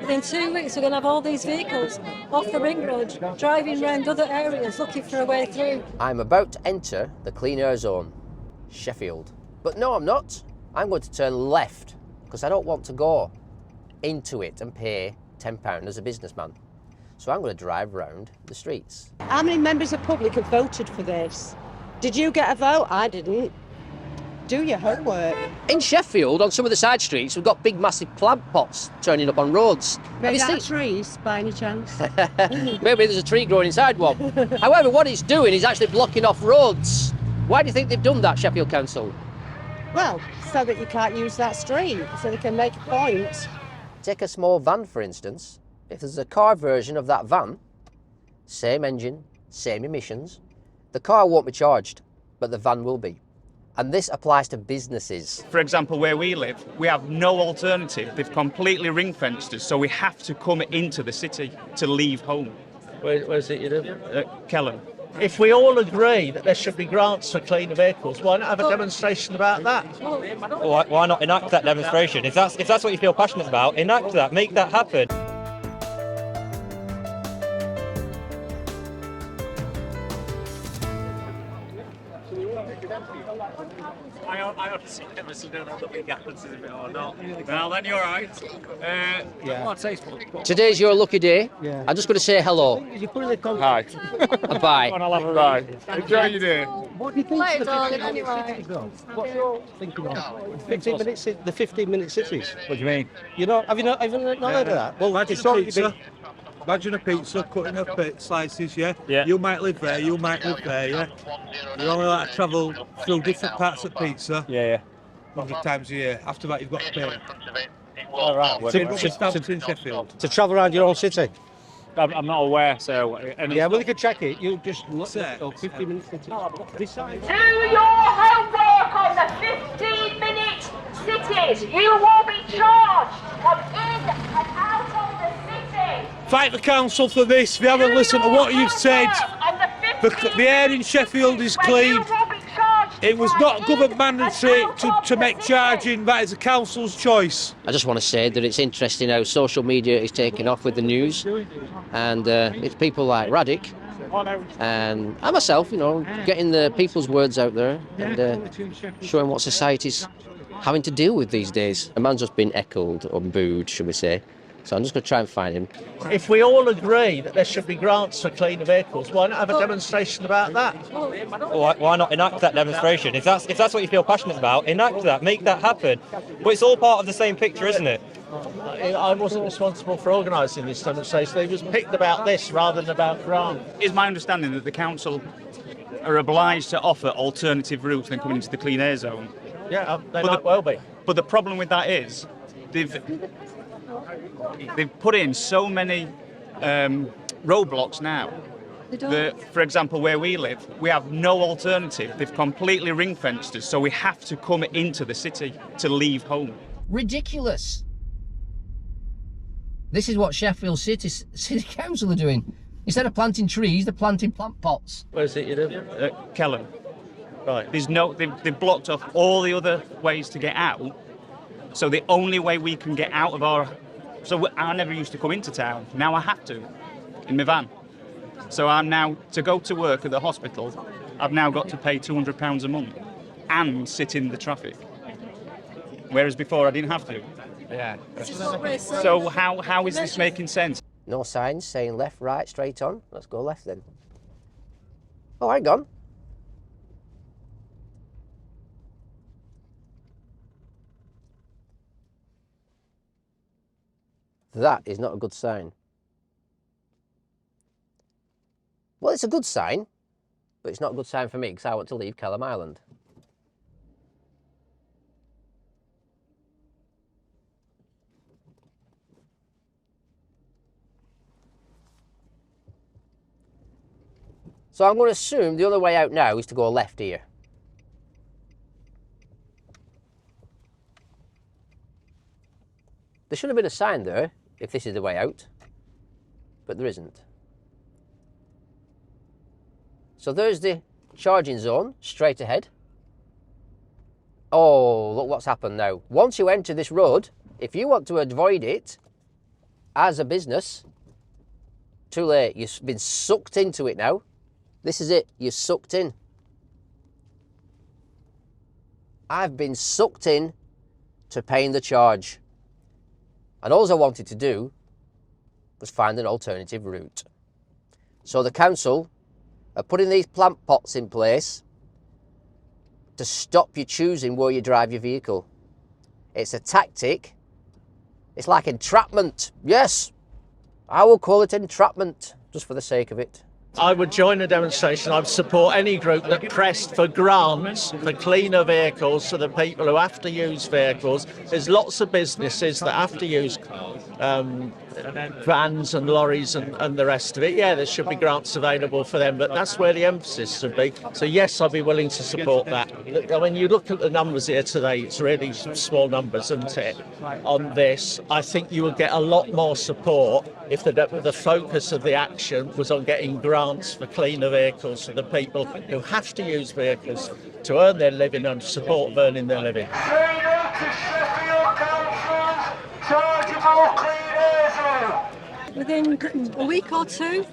within 2 weeks, we're going to have all these vehicles off the ring road, driving around other areas looking for a way through. I'm about to enter the clean air zone, Sheffield. But no, I'm not. I'm going to turn left because I don't want to go into it and pay £10 as a businessman. So I'm going to drive around the streets. How many members of the public have voted for this? Did you get a vote? I didn't. Do your homework. In Sheffield, on some of the side streets, we've got big, massive plant pots turning up on roads. Maybe that's trees, by any chance? Maybe there's a tree growing inside one. However, what it's doing is actually blocking off roads. Why do you think they've done that, Sheffield Council? Well, so that you can't use that street, so they can make a point. Take a small van, for instance. If there's a car version of that van, same engine, same emissions, the car won't be charged, but the van will be. And this applies to businesses. For example, where we live, we have no alternative. They've completely ring-fenced us, so we have to come into the city to leave home. Where's it you live? Kelham. If we all agree that there should be grants for cleaner vehicles, why not have a demonstration about that? Why not enact that demonstration? If that's what you feel passionate about, enact that, make that happen. I honestly don't know that we get to it or not. Well, then you're right. Today's your lucky day. Yeah. I'm just going to say hello. Hi. Bye. Bye. Enjoy your day. What do you think? What's your thinking on 15 minutes? The 15-minute cities. What do you mean? Have you not heard of that? Well, Imagine a pizza. Imagine a pizza, cutting up slices, yeah? You might live there, you might live there, yeah? You only like to travel through different parts of pizza. 100 times a year. After that, you've got to pay. All right. In Sheffield. To travel around your own city. I'm not aware, so... Yeah, well, you can check it. You just look at 15-minute cities. Do your homework on the 15-minute cities. You will be charged of in and out of the city. Fight the council for this. If you haven't listened to what you've said, the air in Sheffield is clean. It was not government mandatory to make charging. That is the council's choice. I just want to say that it's interesting how social media is taking off with the news, and it's people like Radic and I myself, getting the people's words out there and showing what society's having to deal with these days. A man's just been heckled or booed, should we say. So I'm just going to try and find him. If we all agree that there should be grants for cleaner vehicles, why not have a demonstration about that? Why not enact that demonstration? If that's what you feel passionate about, enact that, make that happen. But it's all part of the same picture, isn't it? I wasn't responsible for organising this demonstration. It was picked about this rather than about grant. It's my understanding that the council are obliged to offer alternative routes when coming into the clean air zone. Yeah, they might well be. But the problem with that is they've put in so many roadblocks now that, for example, where we live, we have no alternative. They've completely ring-fenced us, so we have to come into the city to leave home. Ridiculous. This is what Sheffield City Council are doing. Instead of planting trees, they're planting plant pots. Where's it you live? Kelham. Right. They've blocked off all the other ways to get out. So the only way we can get out of I never used to come into town. Now I have to, in my van. So I'm now, to go to work at the hospital, I've now got to pay £200 a month and sit in the traffic. Whereas before I didn't have to. Yeah. So how is this making sense? No signs saying left, right, straight on. Let's go left then. Oh, hang on. That is not a good sign. Well, it's a good sign, but it's not a good sign for me because I want to leave Kelham Island. So I'm going to assume the other way out now is to go left here. There should have been a sign there if this is the way out, but there isn't. So there's the charging zone straight ahead. Oh, look what's happened now. Once you enter this road, if you want to avoid it as a business, too late. You've been sucked into it now. This is it. You're sucked in. I've been sucked in to paying the charge. And all I wanted to do was find an alternative route. So the council are putting these plant pots in place to stop you choosing where you drive your vehicle. It's a tactic. It's like entrapment. Yes, I will call it entrapment, just for the sake of it. I would join a demonstration. I would support any group that pressed for grants for cleaner vehicles for the people who have to use vehicles. There's lots of businesses that have to use vans and lorries and the rest of it. Yeah, there should be grants available for them, but that's where the emphasis should be. So yes, I'll be willing to support that. I mean, you look at the numbers here today, it's really small numbers, isn't it, on this. I think you will get a lot more support if the focus of the action was on getting grants for cleaner vehicles for the people who have to use vehicles to earn their living and support earning their living. Say no to Sheffield Council's chargeable clean air zone. Within a week or two,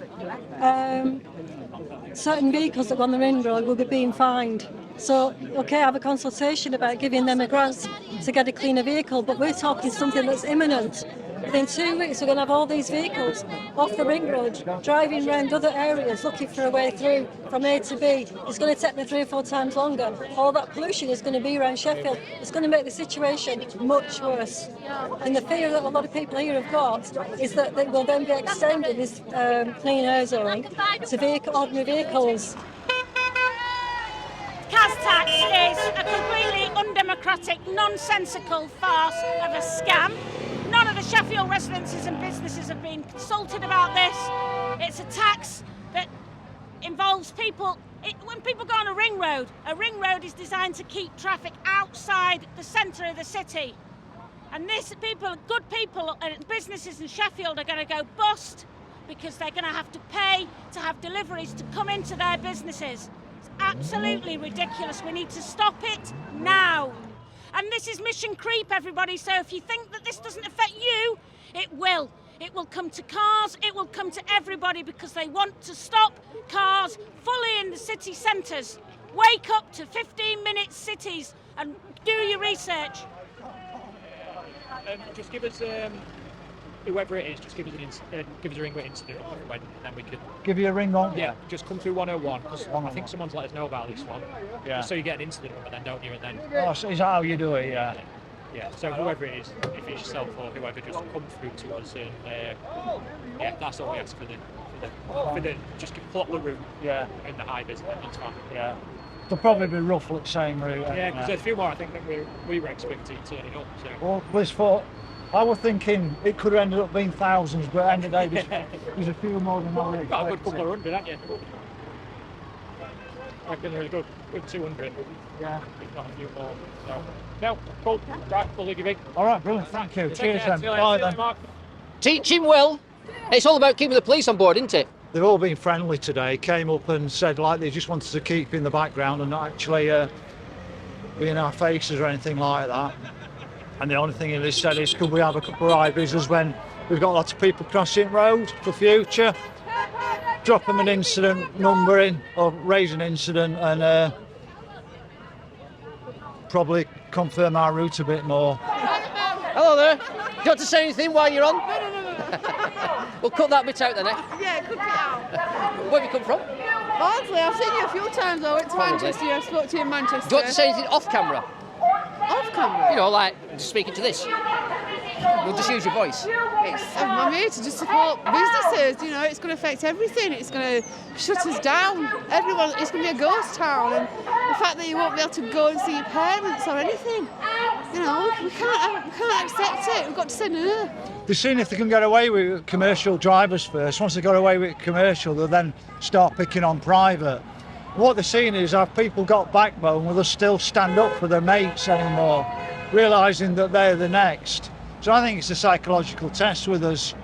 certain vehicles that go on the ring road will be being fined. So, okay, have a consultation about giving them a grant to get a cleaner vehicle, but we're talking something that's imminent. Within 2 weeks, we're going to have all these vehicles off the ring road, driving around other areas, looking for a way through from A to B. It's going to take them 3 or 4 times longer. All that pollution is going to be around Sheffield. It's going to make the situation much worse. And the fear that a lot of people here have got is that they will then be extending this clean air zone to ordinary vehicles. Cas tax is a completely undemocratic, nonsensical farce of a scam. None of the Sheffield residences and businesses have been consulted about this. It's a tax that involves people. When people go on a ring road is designed to keep traffic outside the centre of the city. And good people and businesses in Sheffield are going to go bust because they're going to have to pay to have deliveries to come into their businesses. It's absolutely ridiculous. We need to stop it now. And this is mission creep, everybody, so if you think that this doesn't affect you, it will. It will come to cars, it will come to everybody because they want to stop cars fully in the city centres. Wake up to 15-minute cities and do your research. Just give us, whoever it is, just give us a ring with incident when then we could... Give you a ring on? Yeah, just come through 101, because I think someone's let us know about this one. Yeah. So you get an incident number then, don't you? And then... Oh, so is that how you do it, yeah? Yeah, so whoever it is, if it's yourself or whoever, just come through to us and yeah, that's all we ask for the just plot the route in the high vis and that's fine. Yeah. They'll probably be roughly the same route. Yeah, because there's a few more I think that we were expecting turning up. So. Well, I was thinking it could have ended up being thousands, but at the end of the day, there's a few more than I You've got a good couple of hundred, haven't you? I reckon there's a good 200. Yeah. If not a few more. So, no, cool. Right, we'll leave you be. All right, brilliant. Thank you. Cheers then. Bye then. Mark. Teach him well. It's all about keeping the police on board, isn't it? They've all been friendly today. Came up and said like they just wanted to keep in the background and not actually be in our faces or anything like that. And the only thing they said is, could we have a couple of high visors when we've got lots of people crossing road for future? Drop them an incident number in, or raise an incident, and probably confirm our route a bit more. Hello there. Do you want to say anything while you're on? No. We'll cut that bit out then, eh? Yeah, cut it out. Where have you come from? Hardly, I've seen you a few times. I went to Manchester, I spoke to you in Manchester. Do you want to say anything off camera? Off camera? You know, like speaking to this. We'll just use your voice. I'm here to just support businesses, you know, it's going to affect everything. It's going to shut us down. Everyone, it's going to be a ghost town. And the fact that you won't be able to go and see your parents or anything, you know, we can't accept it. We've got to say no. They've seen if they can get away with commercial drivers first. Once they got away with commercial, they'll then start picking on private. What they're seeing is, have people got backbone, will they still stand up for their mates anymore, realising that they're the next? So I think it's a psychological test with us.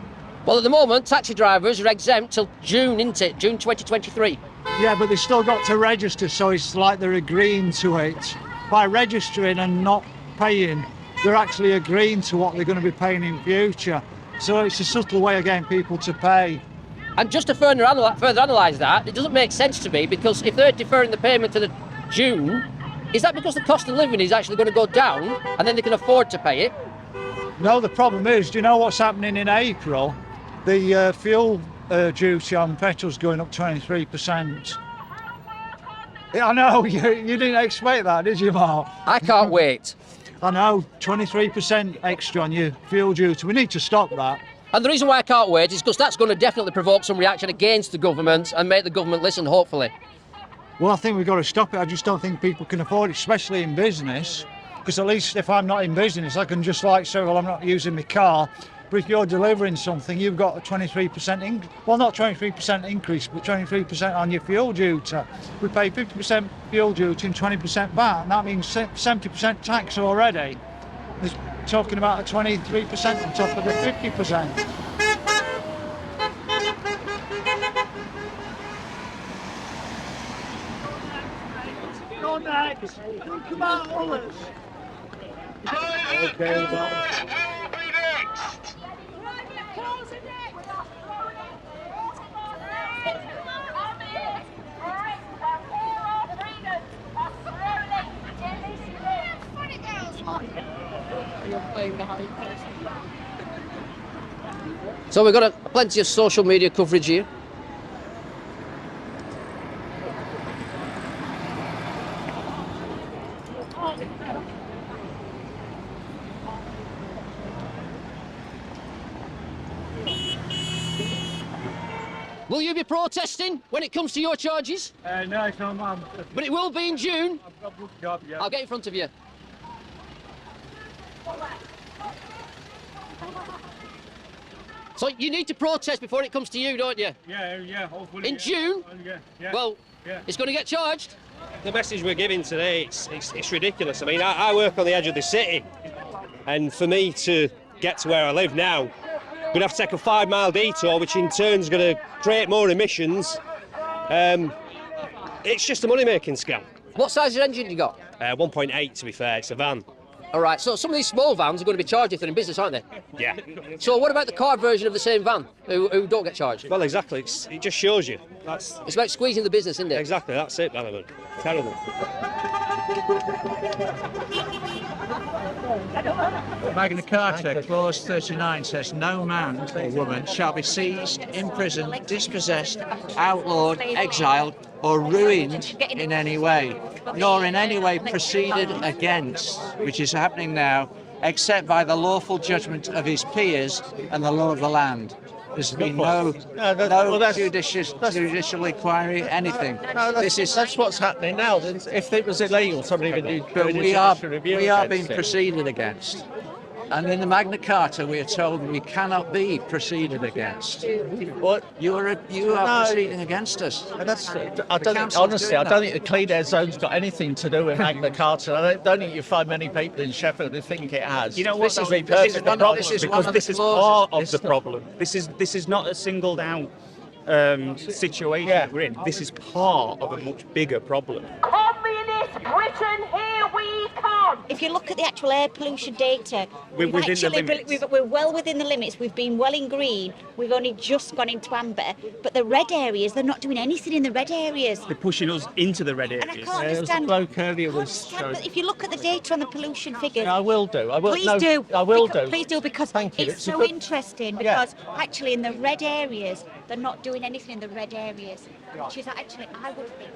Well, at the moment, taxi drivers are exempt till June, isn't it? June 2023. Yeah, but they've still got to register, so it's like they're agreeing to it. By registering and not paying, they're actually agreeing to what they're going to be paying in future. So it's a subtle way of getting people to pay. And just to further analyse that, it doesn't make sense to me, because if they're deferring the payment to the June, is that because the cost of living is actually going to go down and then they can afford to pay it? No, the problem is, do you know what's happening in April? The fuel duty on petrol's going up 23%. I know, you didn't expect that, did you, Mark? I can't wait. I know, 23% extra on your fuel duty. We need to stop that. And the reason why I can't wait is because that's going to definitely provoke some reaction against the government and make the government listen, hopefully. Well, I think we've got to stop it. I just don't think people can afford it, especially in business. Because at least if I'm not in business, I can just like say, well, I'm not using my car. But if you're delivering something, you've got a 23%, well, not 23% increase, but 23% on your fuel duty. We pay 50% fuel duty and 20% VAT, and that means 70% tax already. There's talking about a 23% on top of the 50%. Go next. Come on, Wallace. Okay, well. So we've got plenty of social media coverage here. Will you be protesting when it comes to your charges? No, it's not, Mum. But it will be in June. I've got a good job, yeah. I'll get in front of you. So you need to protest before it comes to you, don't you? Yeah, hopefully. In June? Yeah. Well, it's going to get charged. The message we're giving today, it's ridiculous. I mean, I work on the edge of the city, and for me to get to where I live now, I'm going to have to take a 5-mile detour, which in turn is going to create more emissions. It's just a money-making scam. What size engine you got? 1.8, to be fair. It's a van. All right, so some of these small vans are going to be charged if they're in business, aren't they? Yeah. So what about the car version of the same van who don't get charged? Well, exactly. It just shows you. It's about squeezing the business, isn't it? Exactly, that's it, BANAMAN. Terrible. Magna Carta, clause 39 says, no man or woman shall be seized, imprisoned, dispossessed, outlawed, exiled, or ruined in any way, nor in any way proceeded against, which is happening now, except by the lawful judgment of his peers and the law of the land. There's been no judicial inquiry, anything. That's what's happening now. If it was illegal, somebody would do. But we are being proceeded against. And in the Magna Carta, we are told we cannot be proceeded against. What? You are proceeding against us. I don't think the clean air zone's got anything to do with Magna Carta. I don't think you find many people in Sheffield who think it has. You know what? This is the problem, because this is part of the problem. This is not a singled out situation we're in. This is part of a much bigger problem. Communist Britain, here we come. If you look at the actual air pollution data, we're within the limits. We're well within the limits. We've been well in green. We've only just gone into amber. But the red areas, they're not doing anything in the red areas. They're pushing us into the red areas. And I can't understand. But if you look at the data on the pollution figures, I will do. Please do. I will do. Please do, because it's so interesting. Because actually, in the red areas, they're not doing anything in the red areas, which is actually, I would think.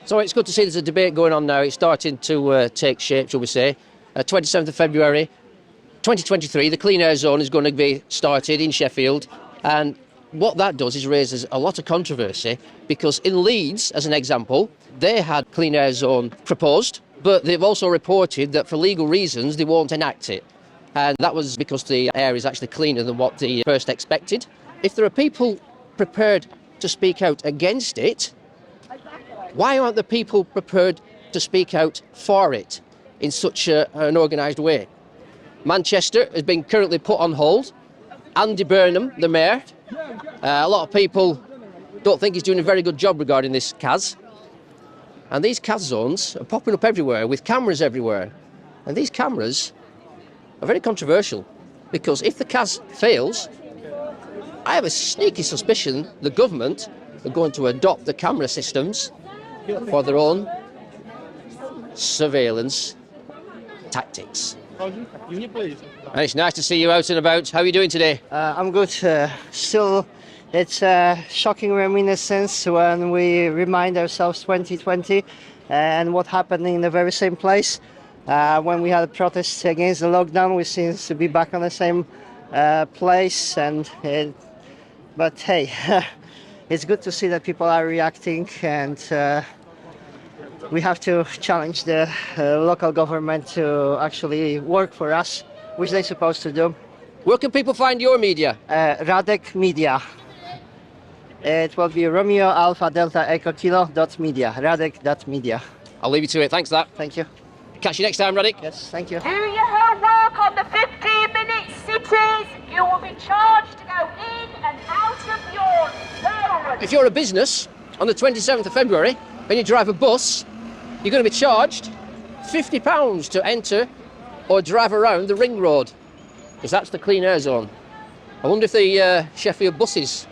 So it's good to see there's a debate going on now. It's starting to take shape, shall we say. 27th of February 2023, the Clean Air Zone is going to be started in Sheffield. And what that does is raises a lot of controversy, because in Leeds, as an example, they had Clean Air Zone proposed, but they've also reported that for legal reasons they won't enact it. And that was because the air is actually cleaner than what they first expected. If there are people prepared to speak out against it, why aren't the people prepared to speak out for it in such an organised way? Manchester has been currently put on hold. Andy Burnham, the mayor, a lot of people don't think he's doing a very good job regarding this CAS. And these CAS zones are popping up everywhere with cameras everywhere. And these cameras are very controversial. Because if the CAS fails, I have a sneaky suspicion the government are going to adopt the camera systems for their own surveillance tactics. And it's nice to see you out and about. How are you doing today? I'm good. Still, it's a shocking reminiscence when we remind ourselves 2020 and what happened in the very same place. When we had protests against the lockdown, we seem to be back on the same place. But hey, it's good to see that people are reacting, and we have to challenge the local government to actually work for us, which they're supposed to do. Where can people find your media? Radek Media. It will be Romeo Alpha Delta Echo Kilo .media. Radek.media. I'll leave you to it. Thanks for that. Thank you. Catch you next time, Radek. Yes, thank you. Do your homework on the 15-minute cities. You will be charged to go in and out of your zone. If you're a business on the 27th of February and you drive a bus, you're going to be charged £50 to enter or drive around the ring road, because that's the clean air zone. I wonder if the Sheffield buses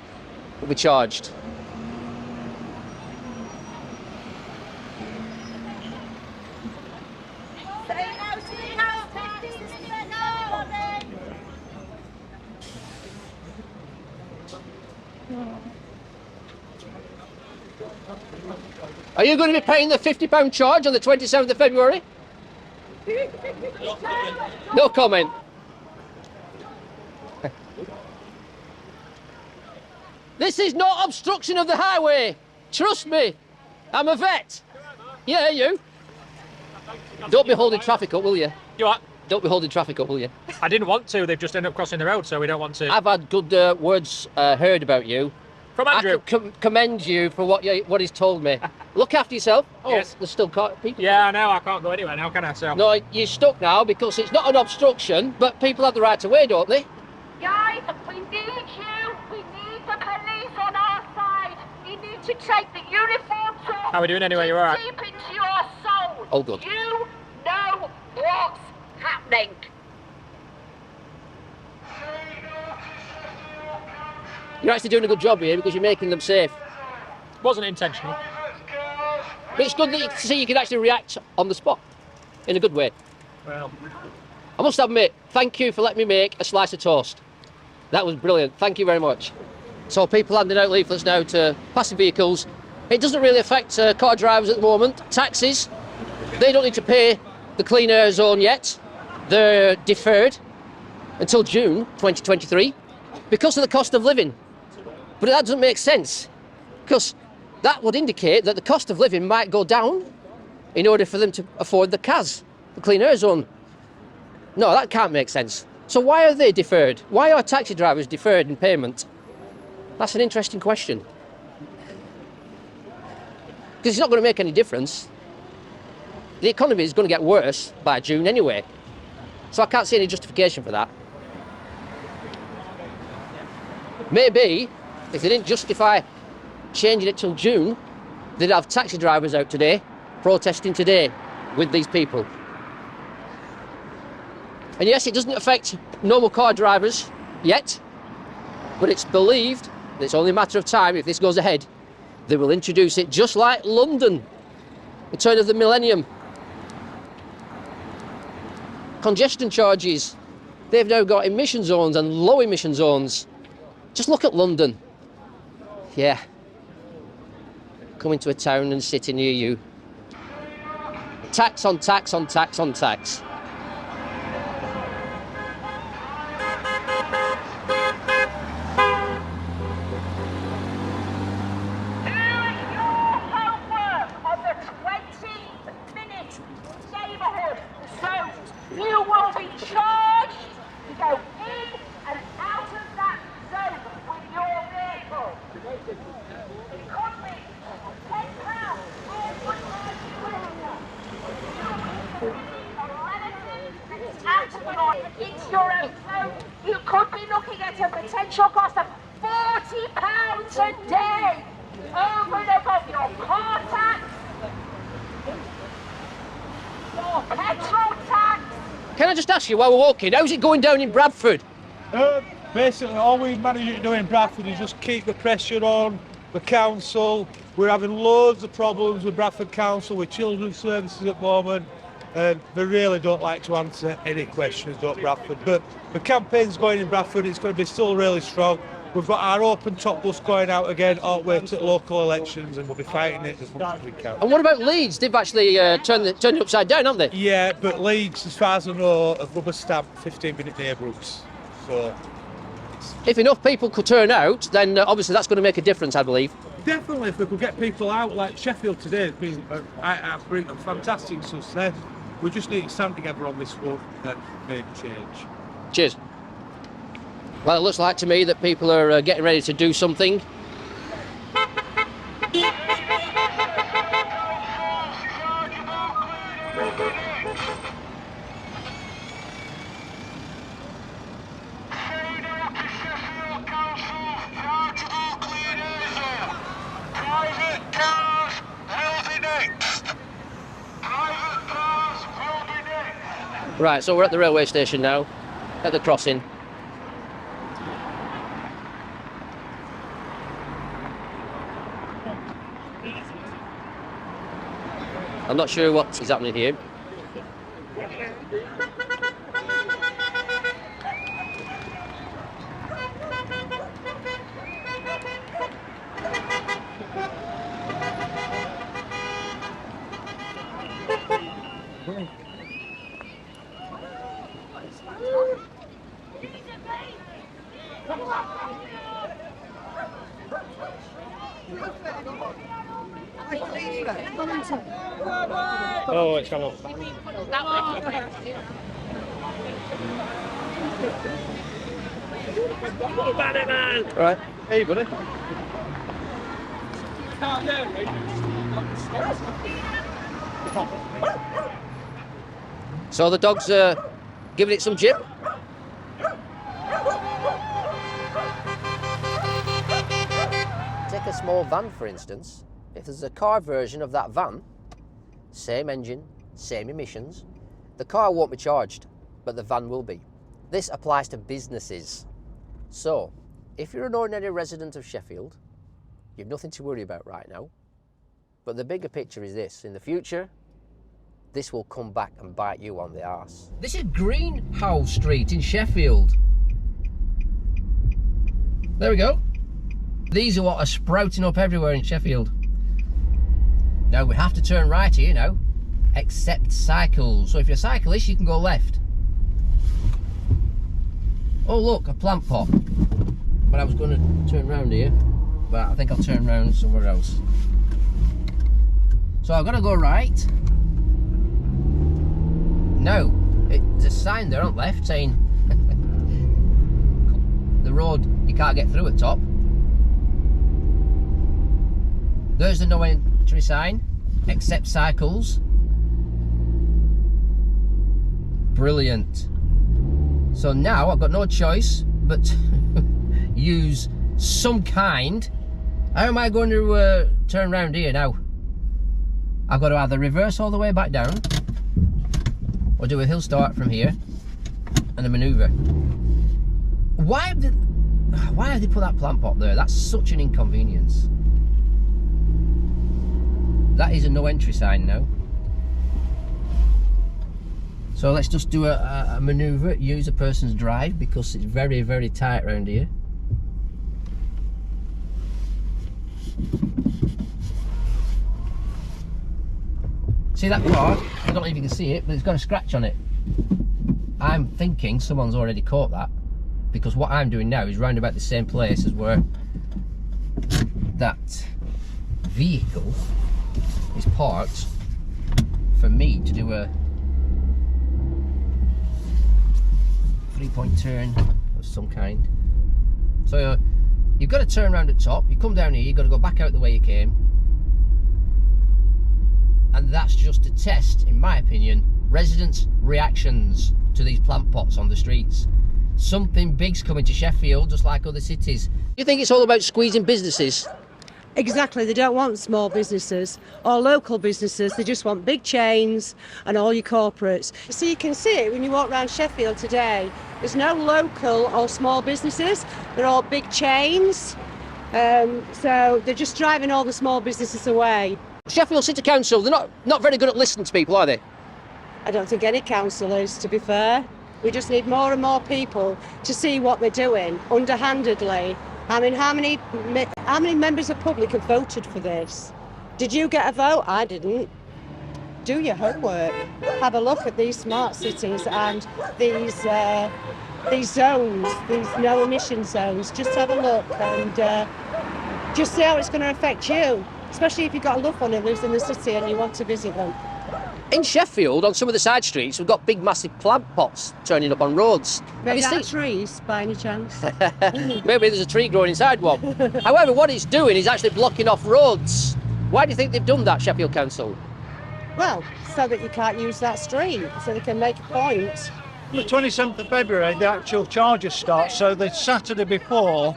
will be charged. Are you going to be paying the £50 charge on the 27th of February? No comment. This is not obstruction of the highway. Trust me. I'm a vet. Yeah, you. Don't be holding traffic up, will you? You what? Don't be holding traffic up, will you? I didn't want to. They've just ended up crossing the road, so we don't want to. I've had good words heard about you. From Andrew. I commend you for what he's told me. Look after yourself. Oh, Yes. there's still people. Yeah, I know. I can't go anywhere now, can I? So. No, you're stuck now because it's not an obstruction, but people have the right to wait, don't they? Guys, we need you. We need the police on our side. You need to take the uniforms off. How are we doing anyway? You're all right? Deep into your soul. All good. You know what's happening. You're actually doing a good job here because you're making them safe. Wasn't intentional. But it's good that you see you can actually react on the spot in a good way. Well, I must admit, thank you for letting me make a slice of toast. That was brilliant. Thank you very much. So people handing out leaflets now to passing vehicles. It doesn't really affect car drivers at the moment. Taxis, they don't need to pay the clean air zone yet. They're deferred until June 2023 because of the cost of living. But that doesn't make sense, because that would indicate that the cost of living might go down in order for them to afford the CAS, the clean air zone. No, that can't make sense. So why are they deferred? Why are taxi drivers deferred in payment? That's an interesting question. Because it's not going to make any difference. The economy is going to get worse by June anyway. So I can't see any justification for that. Maybe if they didn't justify changing it till June, they'd have taxi drivers out today, protesting today with these people. And yes, it doesn't affect normal car drivers yet, but it's believed that it's only a matter of time. If this goes ahead, they will introduce it just like London, the turn of the millennium. Congestion charges, they've now got emission zones and low emission zones. Just look at London. Yeah. Coming to a town and city near you. Tax on tax on tax on tax. You will be charged to go in and out of that zone with your vehicle. It could be £10 every time you enter. A relative that's out of into your own zone, you could be looking at a potential cost of £40 a day over and above your car tax, your petrol tax, Can I just ask you while we're walking, how's it going down in Bradford? Basically, all we manage to do in Bradford is just keep the pressure on the council. We're having loads of problems with Bradford Council, with children's services at the moment, and they really don't like to answer any questions about Bradford. But the campaign's going in Bradford, it's going to be still really strong. We've got our open top bus going out again all the way to local elections, and we'll be fighting it as much as we can. And what about Leeds? They've actually turned it upside down, haven't they? Yeah, but Leeds, as far as I know, have rubber stamped 15-minute neighbourhoods. So if enough people could turn out, then obviously that's going to make a difference, I believe. Definitely, if we could get people out, like Sheffield today has been a fantastic success. We just need to stand together on this one and make a change. Cheers. Well, it looks like to me that people are getting ready to do something. Right, so we're at the railway station now, at the crossing. I'm not sure what is happening here. Oh, it's come up. BANAMAN! All right. Hey, buddy. So the dog's giving it some jip. Take a small van, for instance. If there's a car version of that van, same engine, same emissions, the car won't be charged, but the van will be. This applies to businesses. So, if you're an ordinary resident of Sheffield, you've nothing to worry about right now. But the bigger picture is this: in the future, this will come back and bite you on the arse. This is Greenhouse Street in Sheffield. There we go. These are what are sprouting up everywhere in Sheffield. Now we have to turn right here now, except cycles. So if you're a cyclist, you can go left. Oh look, a plant pot. But I was going to turn round here, but I think I'll turn round somewhere else. So I've got to go right. No, there's a sign there on left saying the road you can't get through at top. There's the no entry sign, except cycles. Brilliant. So now I've got no choice but to use some kind. How am I going to turn around here now? I've got to either reverse all the way back down, or do a hill start from here and a manoeuvre. Why have they put that plant pot there? That's such an inconvenience. That is a no entry sign now. So let's just do a manoeuvre, use a person's drive, because it's very, very tight around here. See that car? I don't know if you can see it, but it's got a scratch on it. I'm thinking someone's already caught that, because what I'm doing now is round about the same place as where that vehicle is parked for me to do a 3-point turn of some kind. So you've got to turn around at top, you come down here, you've got to go back out the way you came, and that's just to test, in my opinion, residents' reactions to these plant pots on the streets. Something big's coming to Sheffield, just like other cities. Do you think it's all about squeezing businesses? Exactly, they don't want small businesses or local businesses, they just want big chains and all your corporates. So you can see it when you walk around Sheffield today, there's no local or small businesses, they're all big chains, so they're just driving all the small businesses away. Sheffield City Council, they're not very good at listening to people, are they? I don't think any council is, to be fair. We just need more and more people to see what they're doing underhandedly. I mean, how many members of public have voted for this? Did you get a vote? I didn't. Do your homework. Have a look at these smart cities and these zones, these no emission zones. Just have a look and just see how it's going to affect you, especially if you've got a loved one who lives in the city and you want to visit them. In Sheffield, on some of the side streets, we've got big, massive plant pots turning up on roads. Maybe that's trees, by any chance? Maybe there's a tree growing inside one. However, what it's doing is actually blocking off roads. Why do you think they've done that, Sheffield Council? Well, so that you can't use that street, so they can make a point. The 27th of February, the actual charges start, so the Saturday before,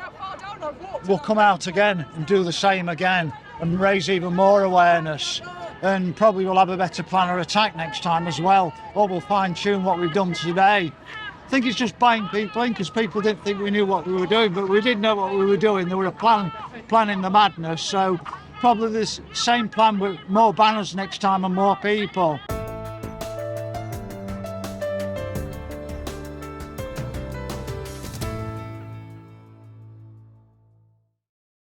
we'll come out again and do the same again and raise even more awareness. And probably we'll have a better plan of attack next time as well, or we'll fine-tune what we've done today. I think it's just buying people in, because people didn't think we knew what we were doing, but we did know what we were doing. There were planning the madness, so probably the same plan with more banners next time and more people.